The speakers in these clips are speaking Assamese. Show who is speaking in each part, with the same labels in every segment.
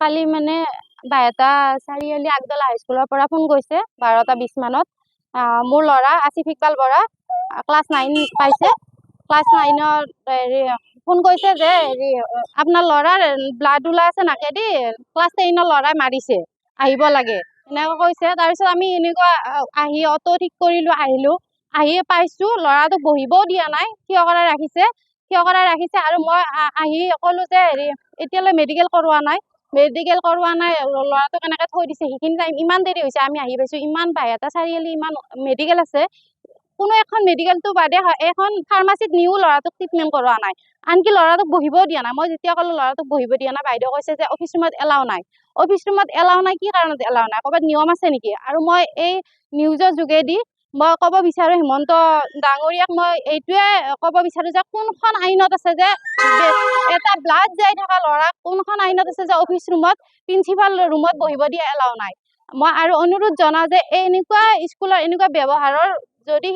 Speaker 1: কালি মানে বাইহাটা চাৰিআলি আগদলা হাইস্কুলৰ পৰা ফোন কৰিছে 12:20 মানত। মোৰ ল'ৰা আসিফ ইকবাল বৰা ক্লাছ 9 পাইছে। ক্লাছ 9ৰ ফোন কৰিছে যে আপোনাৰ ল'ৰাৰ ব্লাড ওলাই আছে নাকেদি, ক্লাছ 10ৰ ল'ৰাই মাৰিছে, আহিব লাগে এনেকৈ কৈছে। তাৰপিছত আমি এনেকুৱা আহি অটো ঠিক কৰিলো, আহিলো, আহি পাইছো ল'ৰাটোক বহিবও দিয়া নাই, থিয় কৰাই ৰাখিছে। আৰু মই আহি ক'লো যে এতিয়ালৈ মেডিকেল কৰোৱা নাই, ল'ৰাটোক এনেকৈ থৈ দিছে। সেইখিনি টাইম ইমান দেৰি হৈছে, আমি আহি পাইছো, ইমান বাইহাটা চাৰিআলি ইমান মেডিকেল আছে, কোনো এখন মেডিকেলটো বাদে এখন ফাৰ্মাচীত নিও ল'ৰাটোক ট্ৰিটমেণ্ট কৰোৱা নাই, আনকি ল'ৰাটোক বহিবও দিয়া নাই। মই যেতিয়া ক'লো ল'ৰাটোক বহিব দিয়া নাই, বাইদেউ কৈছে যে অফিচ ৰুমত এলাও নাই। অফিচ ৰুমত এলাও নাই, কি কাৰণত এলাও নাই, ক'ৰবাত নিয়ম আছে নেকি? আৰু মই এই নিউজৰ যোগেদি মই ক'ব বিচাৰো হিমন্ত ডাঙৰীয়াক, মই এইটোৱে ক'ব বিচাৰো যে কোনখন আইনত আছে যে এটা ব্লাড যাই থকা ল'ৰাক, কোনখন আইনত আছে যে অফিচ ৰুমত, প্ৰিন্সিপাল ৰুমত বহিব দিয়া এলাও নাই। মই আৰু অনুৰোধ জনাওঁ যে এনেকুৱা স্কুলৰ এনেকুৱা ব্যৱহাৰৰ যদি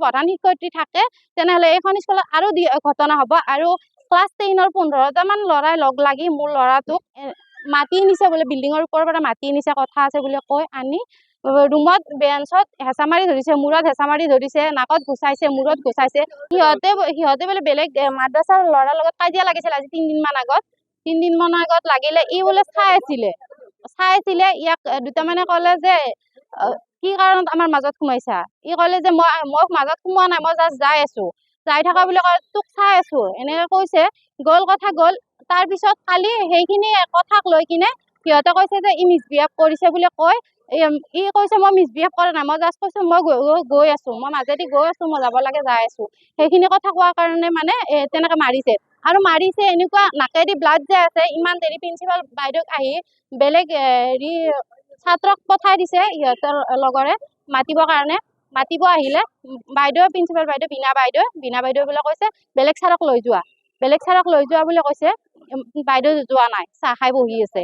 Speaker 1: প্ৰধান শিক্ষয়িত্ৰী থাকে, তেনেহ'লে এইখন স্কুলত আৰু ঘটনা হ'ব। আৰু ক্লাছ 10ৰ 15টামান ল'ৰাই লগ লাগি মোৰ ল'ৰাটোক মাতি নিছে বোলে, বিল্ডিঙৰ ওপৰৰ পৰা মাতি নিছে, কথা আছে বুলি কৈ আনি ৰুমত বেঞ্চত হেঁচা মাৰি ধৰিছে, মূৰত হেঁচা মাৰি ধৰিছে, নাকত ঘুচাইছে, মূৰত ঘুচাইছে। সিহঁতে বোলে বেলেগ মাদ্ৰাছাৰ ল'ৰাৰ লগত কাজিয়া লাগিছিল আজি 3 দিন মান আগত লাগিলে। ই বোলে চাই আছিলে, ইয়াক দুটামানে ক'লে যে কি কাৰণত আমাৰ মাজত সোমাইছা? ই ক'লে যে মই মাজত সোমোৱা নাই, মই জাষ্ট যাই থকা বুলি কয়, তোক চাই আছো এনেকে কৈছে। কথা গ'ল। তাৰ পিছত কালি সেইখিনি কথাক লৈ কিনে সিহঁতে কৈছে যে ই মিছবিহেভ কৰিছে বুলি কয়। ই কৈছে মই মিছবিহেভ কৰা নাই, মই জাষ্ট কৈছো মই গৈ আছো, মই মাজেদি গৈ আছো, মই যাব লাগে যাই আছো। সেইখিনি কথা কোৱাৰ কাৰণে মানে তেনেকে মাৰিছে। আৰু মাৰিছে এনেকুৱা নাকেদি ব্লাড যে আছে, ইমান দেৰি প্ৰিন্সিপাল বাইদেউক আহি বেলেগ ছাত্ৰক পঠাই দিছে, সিহঁতৰ লগৰে মাতিবৰ কাৰণে। মাতিব আহিলে প্ৰিন্সিপাল বাইদেউ বীণা বাইদেউ বোলে কৈছে বেলেগ ছাৰক লৈ যোৱা বুলি কৈছে। বাইদেউ যোৱা নাই, চাহ খাই বহি আছে।